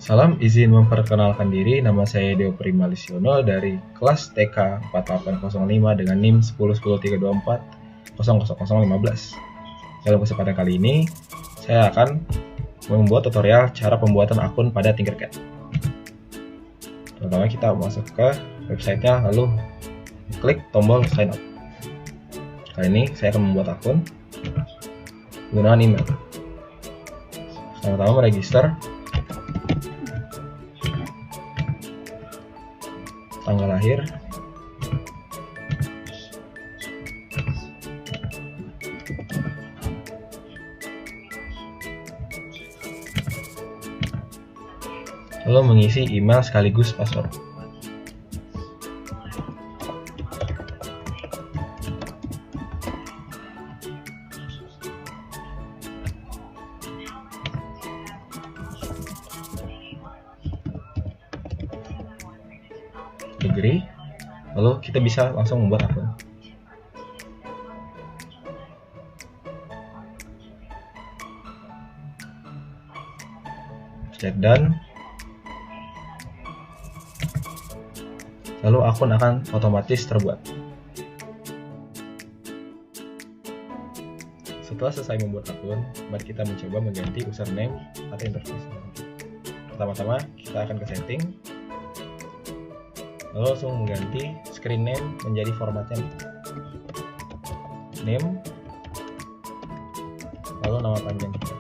Salam, izin memperkenalkan diri, nama saya Deo Prima Lisiono dari kelas TK 4805 dengan NIM 10.124.00015. Dalam kesempatan kali ini, saya akan membuat tutorial cara pembuatan akun pada Tinkercad. Pertama kita masuk ke websitenya, lalu klik tombol sign up. Kali ini saya akan membuat akun menggunakan email. Pertama register, tanggal lahir, lalu mengisi email sekaligus password. Agree, lalu kita bisa langsung membuat akun. Set done, lalu akun akan otomatis terbuat. Setelah selesai membuat akun, mari kita mencoba mengganti username atau interface. Pertama-tama kita akan ke setting, lalu langsung mengganti screen name menjadi formatnya name, lalu nama panjang kita.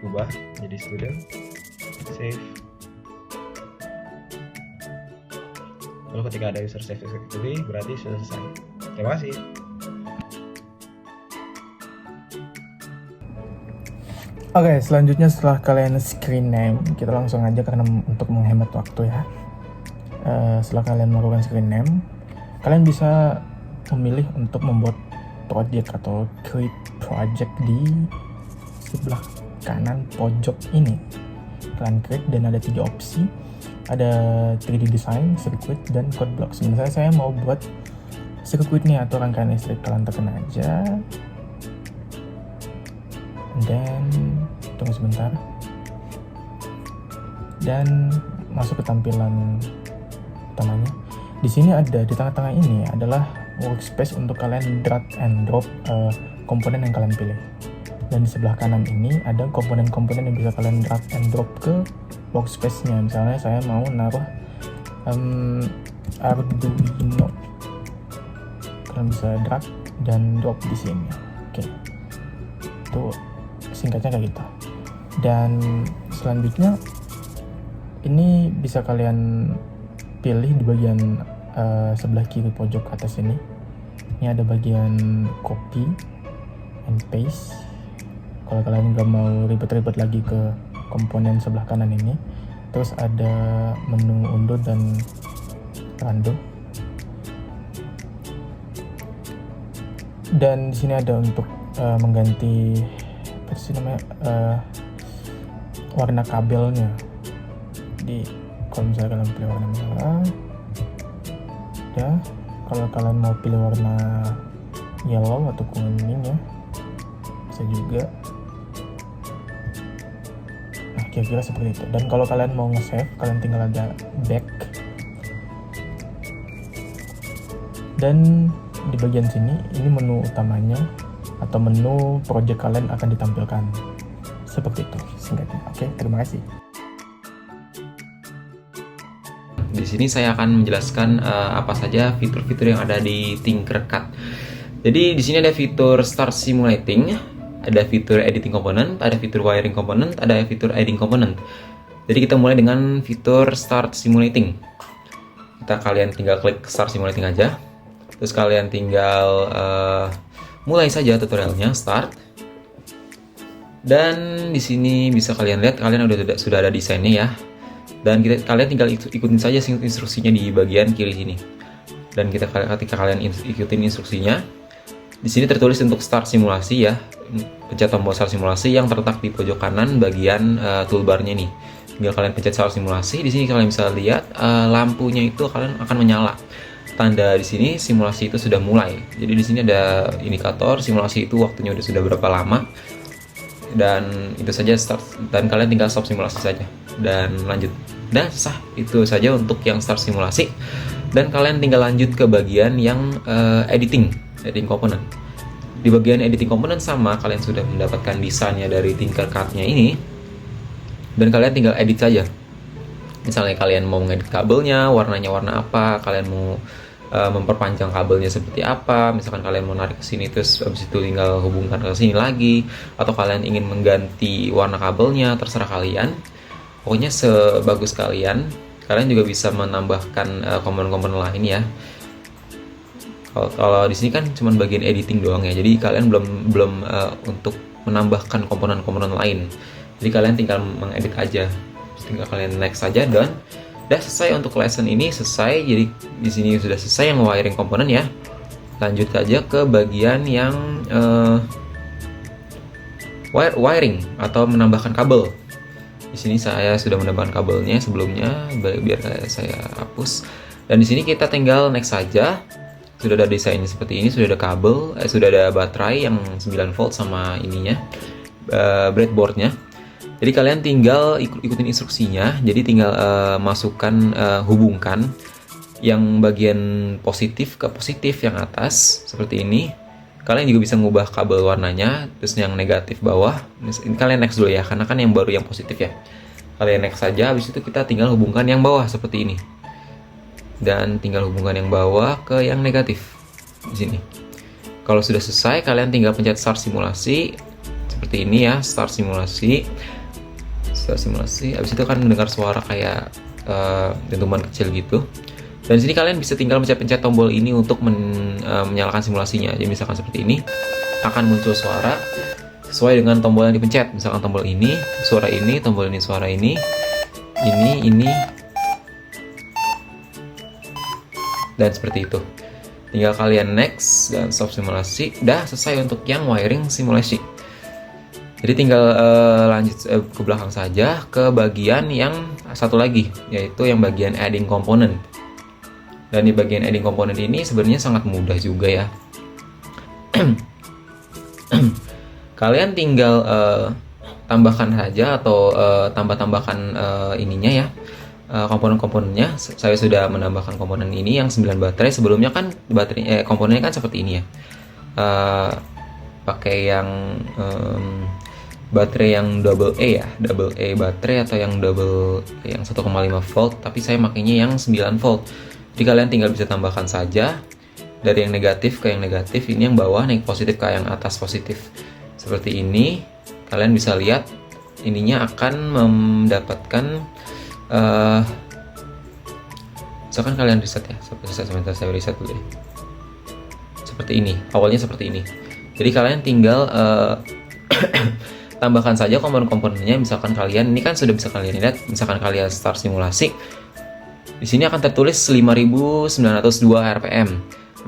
Ubah jadi student, save. Lalu ketika ada user save successfully, berarti sudah selesai. Terima kasih. Oke, selanjutnya setelah kalian screen name, kita langsung aja karena untuk menghemat waktu ya. Setelah kalian melakukan screen name, kalian bisa memilih untuk membuat project atau create project di sebelah kanan pojok ini. Kalian create dan ada 3 opsi, ada 3D design, circuit, dan code blocks. Misalnya saya mau buat circuitnya atau rangkaian listrik, kalian tekan aja. Dan tunggu sebentar, dan masuk ke tampilan utamanya. Di sini ada, di tengah-tengah ini adalah workspace untuk kalian drag and drop komponen yang kalian pilih. Dan di sebelah kanan ini ada komponen-komponen yang bisa kalian drag and drop ke workspace-nya. Misalnya saya mau naruh Arduino, kalian bisa drag dan drop di sini. Oke, itu singkatnya kayak gitu. Dan selanjutnya ini bisa kalian pilih di bagian sebelah kiri pojok atas ini. Ini ada bagian copy and paste. Kalau kalian nggak mau ribet-ribet lagi ke komponen sebelah kanan ini, terus ada menu undo dan rando. Dan di sini ada untuk mengganti apa sih namanya, warna kabelnya. Di kalau misalnya kalian pilih warna merah, ya kalau kalian mau pilih warna yellow atau kuning ya bisa juga. Nah, kira-kira seperti itu. Dan kalau kalian mau nge-save, kalian tinggal ada back, dan di bagian sini ini menu utamanya atau menu project kalian akan ditampilkan seperti itu singkatnya. Oke, terima kasih. Di sini saya akan menjelaskan apa saja fitur-fitur yang ada di Tinkercad. Jadi di sini ada fitur Start Simulating, ada fitur Editing Component, ada fitur Wiring Component, ada fitur Adding Component. Jadi kita mulai dengan fitur Start Simulating. Kalian tinggal klik Start Simulating aja. Terus kalian tinggal mulai saja tutorialnya, start. Dan di sini bisa kalian lihat, kalian sudah ada desainnya ya. Dan kalian tinggal ikutin saja instruksinya di bagian kiri sini. Dan ketika kalian ikutin instruksinya, di sini tertulis untuk start simulasi ya. Pencet tombol start simulasi yang terletak di pojok kanan bagian toolbarnya nih. Tinggal kalian pencet start simulasi. Di sini kalian bisa lihat lampunya itu kalian akan menyala. Tanda di sini simulasi itu sudah mulai. Jadi di sini ada indikator simulasi itu waktunya sudah berapa lama. Dan itu saja start, dan kalian tinggal stop simulasi saja dan lanjut. Dan sah, itu saja untuk yang start simulasi. Dan kalian tinggal lanjut ke bagian yang editing component. Di bagian editing component sama, kalian sudah mendapatkan desainnya dari Tinkercad-nya ini, dan kalian tinggal edit saja. Misalnya kalian mau ngedit kabelnya, warnanya warna apa, kalian mau memperpanjang kabelnya seperti apa, misalkan kalian mau narik ke sini terus habis itu tinggal hubungkan ke sini lagi, atau kalian ingin mengganti warna kabelnya, terserah kalian. Pokoknya sebagus kalian juga bisa menambahkan komponen-komponen lain ya. Kalau di sini kan cuma bagian editing doang ya, jadi kalian belum untuk menambahkan komponen-komponen lain. Jadi kalian tinggal mengedit aja, tinggal kalian next saja dan udah selesai untuk lesson ini selesai. Jadi di sini sudah selesai yang wiring komponen ya. Lanjut aja ke bagian yang wiring atau menambahkan kabel. Di sini saya sudah menambahkan kabelnya sebelumnya, biar saya hapus. Dan di sini kita tinggal next saja. Sudah ada desainnya seperti ini, sudah ada kabel, sudah ada baterai yang 9 volt sama ininya, breadboardnya. Jadi kalian tinggal ikutin instruksinya. Jadi tinggal masukkan, hubungkan yang bagian positif ke positif yang atas seperti ini. Kalian juga bisa mengubah kabel warnanya. Terus yang negatif bawah, ini kalian next dulu ya, karena kan yang baru yang positif ya. Kalian next saja. Habis itu kita tinggal hubungkan yang bawah seperti ini. Dan tinggal hubungkan yang bawah ke yang negatif di sini. Kalau sudah selesai, kalian tinggal pencet start simulasi seperti ini ya, start simulasi. Habis itu kan mendengar suara kayak dentuman kecil gitu. Dan di sini kalian bisa tinggal pencet tombol ini untuk menyalakan simulasinya. Jadi misalkan seperti ini, akan muncul suara sesuai dengan tombol yang dipencet. Misalkan tombol ini, suara ini, tombol ini, suara ini, dan seperti itu. Tinggal kalian next dan stop simulasi. Udah selesai untuk yang wiring simulasi. Jadi tinggal lanjut ke belakang saja ke bagian yang satu lagi, yaitu yang bagian adding component. Dan di bagian adding component ini sebenarnya sangat mudah juga ya. Kalian tinggal tambahkan saja atau tambahkan ininya ya, komponen-komponennya. Saya sudah menambahkan komponen ini yang 9 baterai. Sebelumnya kan komponennya kan seperti ini ya, pakai yang baterai yang double A baterai atau yang 1,5 volt, tapi saya makainya yang 9 volt. Jadi kalian tinggal bisa tambahkan saja dari yang negatif ke yang negatif. Ini yang bawah naik positif ke yang atas positif seperti ini. Kalian bisa lihat ininya akan mendapatkan misalkan kalian reset ya, sebentar saya reset dulu ya. Seperti ini, awalnya seperti ini. Jadi kalian tinggal tambahkan saja komponen-komponennya. Misalkan kalian, ini kan sudah bisa kalian lihat, misalkan kalian start simulasi, di sini akan tertulis 5902 rpm.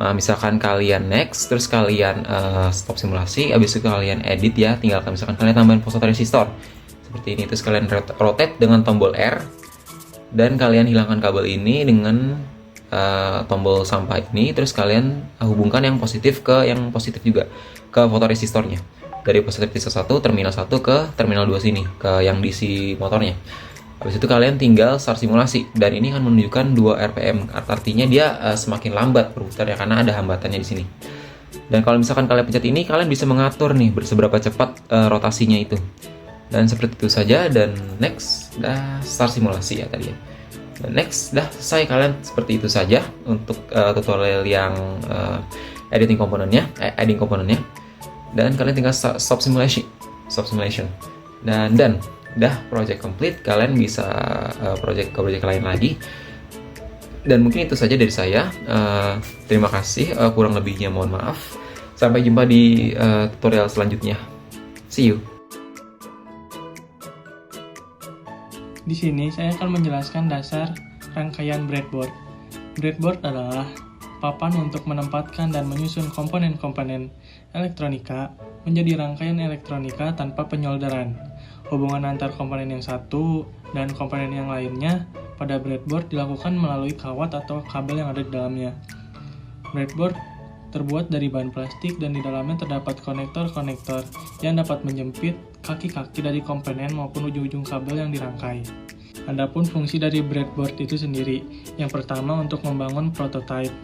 Nah, misalkan kalian next, terus kalian stop simulasi, habis itu kalian edit ya, tinggal misalkan kalian tambahin photoresistor seperti ini, terus kalian rotate dengan tombol R, dan kalian hilangkan kabel ini dengan tombol sampah ini, terus kalian hubungkan yang positif ke yang positif juga ke fotoresistornya. Dari positif 1 terminal 1 ke terminal 2 sini ke yang DC motornya. Habis itu kalian tinggal start simulasi, dan ini akan menunjukkan 2 rpm. Artinya dia semakin lambat berputar ya, karena ada hambatannya di sini. Dan kalau misalkan kalian pencet ini, kalian bisa mengatur nih seberapa cepat rotasinya itu. Dan seperti itu saja. Dan next, dah start simulasi ya tadi ya. Dan next, dah selesai. Kalian seperti itu saja untuk tutorial yang adding komponennya. Dan kalian tinggal stop simulation. Dan dah project complete. Kalian bisa project lain lagi. Dan mungkin itu saja dari saya. Terima kasih. Kurang lebihnya mohon maaf. Sampai jumpa di tutorial selanjutnya. See you. Di sini saya akan menjelaskan dasar rangkaian breadboard. Breadboard adalah papan untuk menempatkan dan menyusun komponen-komponen elektronika menjadi rangkaian elektronika tanpa penyolderan. Hubungan antar komponen yang satu dan komponen yang lainnya pada breadboard dilakukan melalui kawat atau kabel yang ada di dalamnya. Breadboard terbuat dari bahan plastik dan di dalamnya terdapat konektor-konektor yang dapat menjepit kaki-kaki dari komponen maupun ujung-ujung kabel yang dirangkai. Adapun fungsi dari breadboard itu sendiri, yang pertama untuk membangun prototype.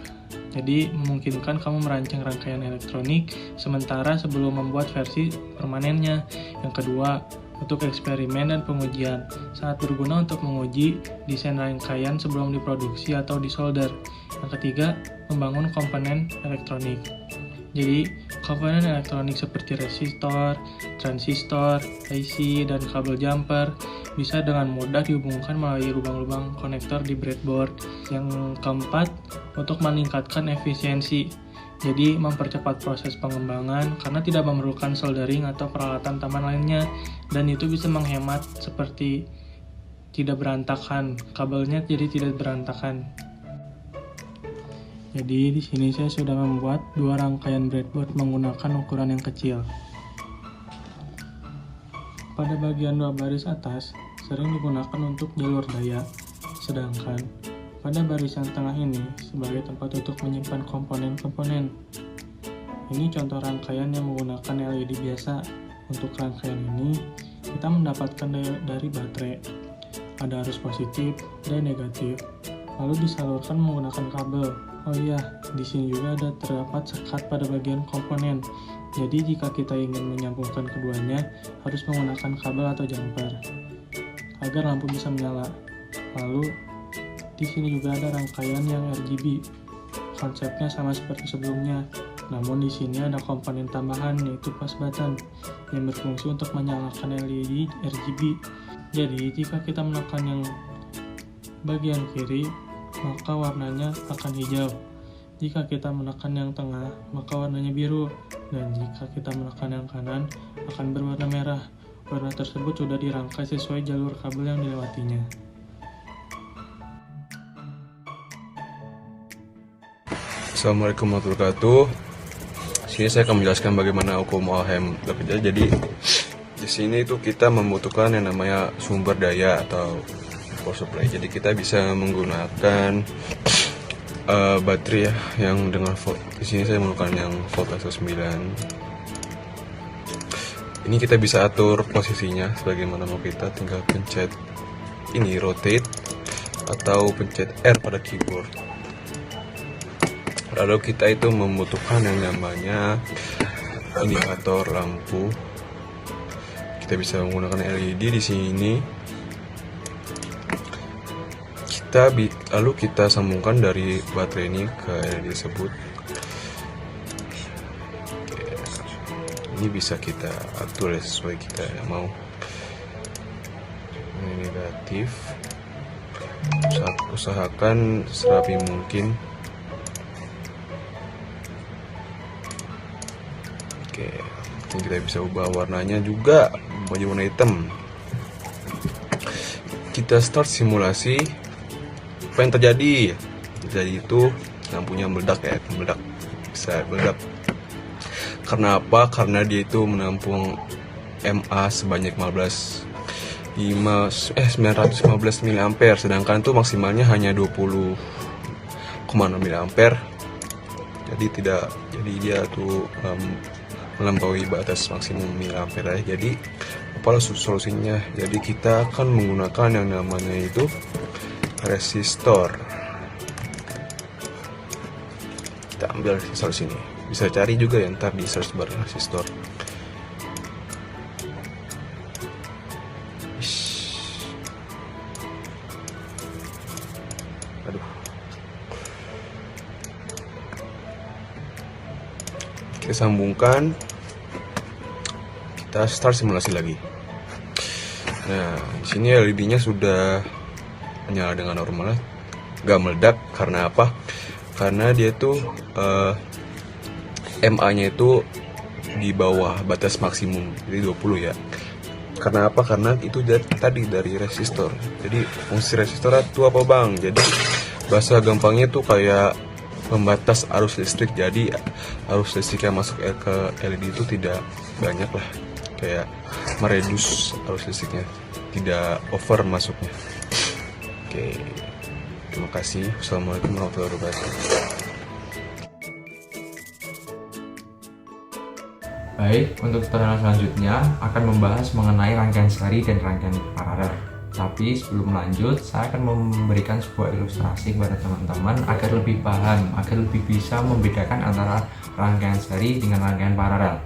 Jadi memungkinkan kamu merancang rangkaian elektronik sementara sebelum membuat versi permanennya. Yang kedua, untuk eksperimen dan pengujian, sangat berguna untuk menguji desain rangkaian sebelum diproduksi atau disolder. Yang ketiga, membangun komponen elektronik. Jadi, komponen elektronik seperti resistor, transistor, IC, dan kabel jumper bisa dengan mudah dihubungkan melalui lubang-lubang konektor di breadboard. Yang keempat, untuk meningkatkan efisiensi. Jadi, mempercepat proses pengembangan karena tidak memerlukan soldering atau peralatan tambahan lainnya, dan itu bisa menghemat seperti tidak berantakan, kabelnya jadi tidak berantakan. Jadi di sini saya sudah membuat dua rangkaian breadboard menggunakan ukuran yang kecil. Pada bagian dua baris atas sering digunakan untuk jalur daya, sedangkan pada baris yang tengah ini sebagai tempat untuk menyimpan komponen-komponen. Ini contoh rangkaian yang menggunakan LED biasa. Untuk rangkaian ini kita mendapatkan daya dari baterai. Ada arus positif dan negatif, lalu disalurkan menggunakan kabel. Oh iya, di sini juga terdapat sekat pada bagian komponen. Jadi jika kita ingin menyambungkan keduanya, harus menggunakan kabel atau jumper agar lampu bisa menyala. Lalu di sini juga ada rangkaian yang RGB. Konsepnya sama seperti sebelumnya, namun di sini ada komponen tambahan yaitu push button yang berfungsi untuk menyalakan LED RGB. Jadi jika kita menekan yang bagian kiri, maka warnanya akan hijau. Jika kita menekan yang tengah, maka warnanya biru. Dan jika kita menekan yang kanan, akan berwarna merah. Warna tersebut sudah dirangkai sesuai jalur kabel yang dilewatinya. Assalamualaikum warahmatullahi wabarakatuh. Sini saya akan menjelaskan bagaimana hukum Ohm bekerja. Jadi di sini itu kita membutuhkan yang namanya sumber daya atau power supply. Jadi kita bisa menggunakan baterai ya, yang dengan volt. Di sini saya menggunakan yang voltase 9. Ini kita bisa atur posisinya sebagaimana mau kita, tinggal pencet ini rotate atau pencet R pada keyboard. Lalu kita itu membutuhkan yang namanya indikator lampu. Kita bisa menggunakan LED di sini. Lalu kita sambungkan dari baterai ini ke LED tersebut. Ini bisa kita atur sesuai kita mau. Ini negatif. Usahakan serapi mungkin. Oke, ini kita bisa ubah warnanya juga menjadi warna hitam. Kita start simulasi. Apa yang terjadi? Jadi itu lampunya meledak ya, bisa meledak. Karena apa? Karena dia itu menampung mA sebanyak 915 mA, sedangkan itu maksimalnya hanya 20,6 mA. Jadi dia tuh melampaui batas maksimum miliampere. Jadi apa solusinya? Jadi kita akan menggunakan yang namanya itu resistor. Kita ambil resistor sini. Bisa cari juga ya ntar di search bar resistor. Aduh. Kita sambungkan. Kita start simulasi lagi. Nah, di sini LED-nya sudah menyala dengan normal, gak meledak. Karena apa? Karena dia tuh MA nya itu di bawah batas maksimum, jadi 20 ya. Karena apa? Karena itu tadi dari resistor. Jadi fungsi resistor itu apa bang? Jadi bahasa gampangnya tuh kayak pembatas arus listrik. Jadi arus listrik yang masuk ke LED itu tidak banyak lah, kayak meredus arus listriknya, tidak over masuknya. Oke, terima kasih. Assalamualaikum warahmatullahi wabarakatuh. Baik, untuk tutorial selanjutnya akan membahas mengenai rangkaian seri dan rangkaian paralel. Tapi sebelum lanjut, saya akan memberikan sebuah ilustrasi kepada teman-teman agar lebih paham, agar lebih bisa membedakan antara rangkaian seri dengan rangkaian paralel.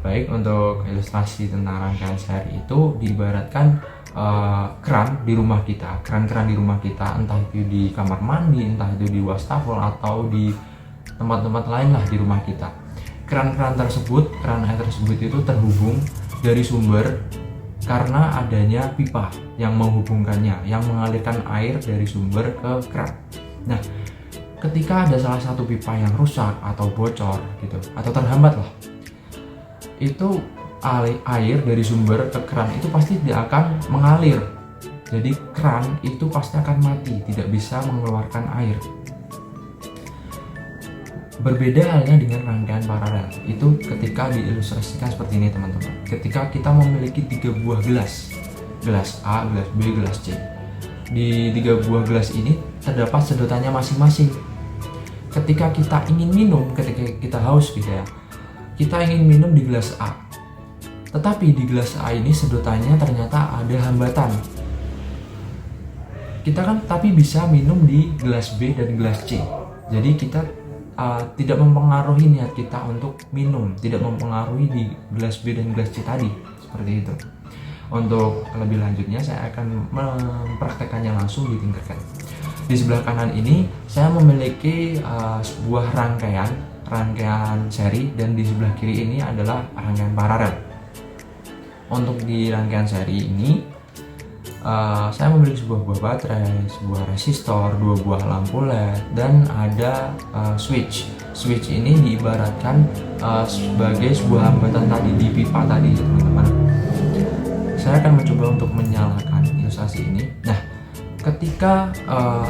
Baik, untuk ilustrasi tentang rangkaian seri itu diibaratkan keran di rumah kita, keran-keran di rumah kita, entah itu di kamar mandi, entah itu di wastafel atau di tempat-tempat lain lah di rumah kita. Keran-keran tersebut, keran air tersebut itu terhubung dari sumber karena adanya pipa yang menghubungkannya, yang mengalirkan air dari sumber ke keran. Nah, ketika ada salah satu pipa yang rusak atau bocor gitu, atau terhambat lah, itu air dari sumber ke keran itu pasti tidak akan mengalir. Jadi keran itu pasti akan mati, tidak bisa mengeluarkan air. Berbeda halnya dengan rangkaian paralel. Itu ketika diilustrasikan seperti ini teman-teman. Ketika kita memiliki 3 buah gelas, gelas A, gelas B, gelas C. Di 3 buah gelas ini terdapat sedotannya masing-masing. Ketika kita ingin minum, ketika kita haus gitu ya, kita ingin minum di gelas A. Tetapi di gelas A ini sedotannya ternyata ada hambatan. Kita kan tapi bisa minum di gelas B dan gelas C. Jadi kita tidak mempengaruhi niat kita untuk minum, tidak mempengaruhi di gelas B dan gelas C tadi, seperti itu. Untuk lebih lanjutnya saya akan mempraktekannya langsung di Tinkercad. Di sebelah kanan ini saya memiliki sebuah rangkaian seri, dan di sebelah kiri ini adalah rangkaian paralel. Untuk di rangkaian seri ini saya memiliki sebuah buah baterai, sebuah resistor, 2 buah lampu LED, dan ada switch. Switch ini diibaratkan sebagai sebuah hambatan tadi di pipa tadi, teman-teman. Saya akan mencoba untuk menyalakan ilustrasi ini. Nah, ketika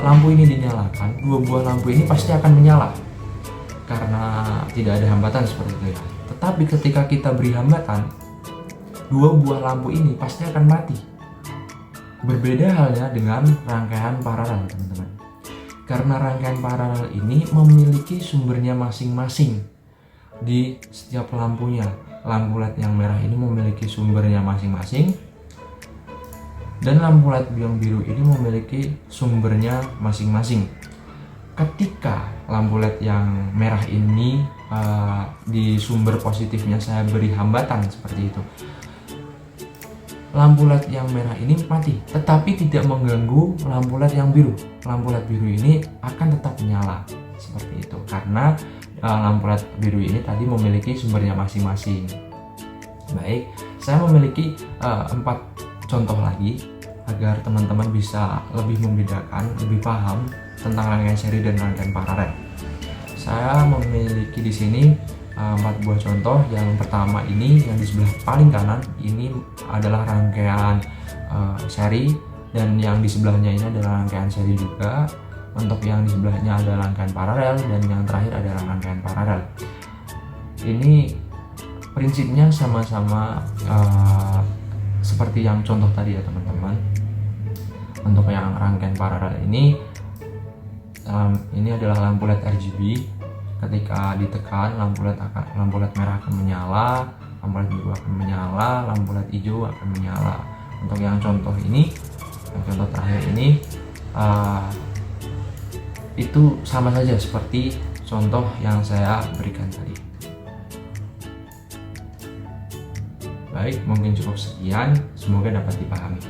lampu ini dinyalakan, 2 buah lampu ini pasti akan menyala karena tidak ada hambatan seperti itu ya. Tetapi ketika kita beri hambatan, 2 buah lampu ini pasti akan mati. Berbeda halnya dengan rangkaian paralel, teman-teman. Karena rangkaian paralel ini memiliki sumbernya masing-masing di setiap lampunya. Lampu LED yang merah ini memiliki sumbernya masing-masing, dan lampu LED yang biru ini memiliki sumbernya masing-masing. Ketika lampu LED yang merah ini di sumber positifnya saya beri hambatan seperti itu, lampu LED yang merah ini mati, tetapi tidak mengganggu lampu LED yang biru. Lampu LED biru ini akan tetap menyala seperti itu, karena lampu LED biru ini tadi memiliki sumbernya masing-masing. Baik, saya memiliki 4 contoh lagi agar teman-teman bisa lebih membedakan, lebih paham tentang rangkaian seri dan rangkaian paralel. Saya memiliki di sini 4 buah contoh. Yang pertama ini yang di sebelah paling kanan ini adalah rangkaian seri, dan yang di sebelahnya ini adalah rangkaian seri juga. Untuk yang di sebelahnya ada rangkaian paralel, dan yang terakhir adalah rangkaian paralel. Ini prinsipnya sama-sama seperti yang contoh tadi ya teman-teman. Untuk yang rangkaian paralel ini adalah lampu LED RGB. Ketika ditekan, lampu LED merah akan menyala, lampu LED biru akan menyala, lampu LED hijau akan menyala. Untuk yang contoh ini, yang contoh terakhir ini, itu sama saja seperti contoh yang saya berikan tadi. Baik, mungkin cukup sekian. Semoga dapat dipahami.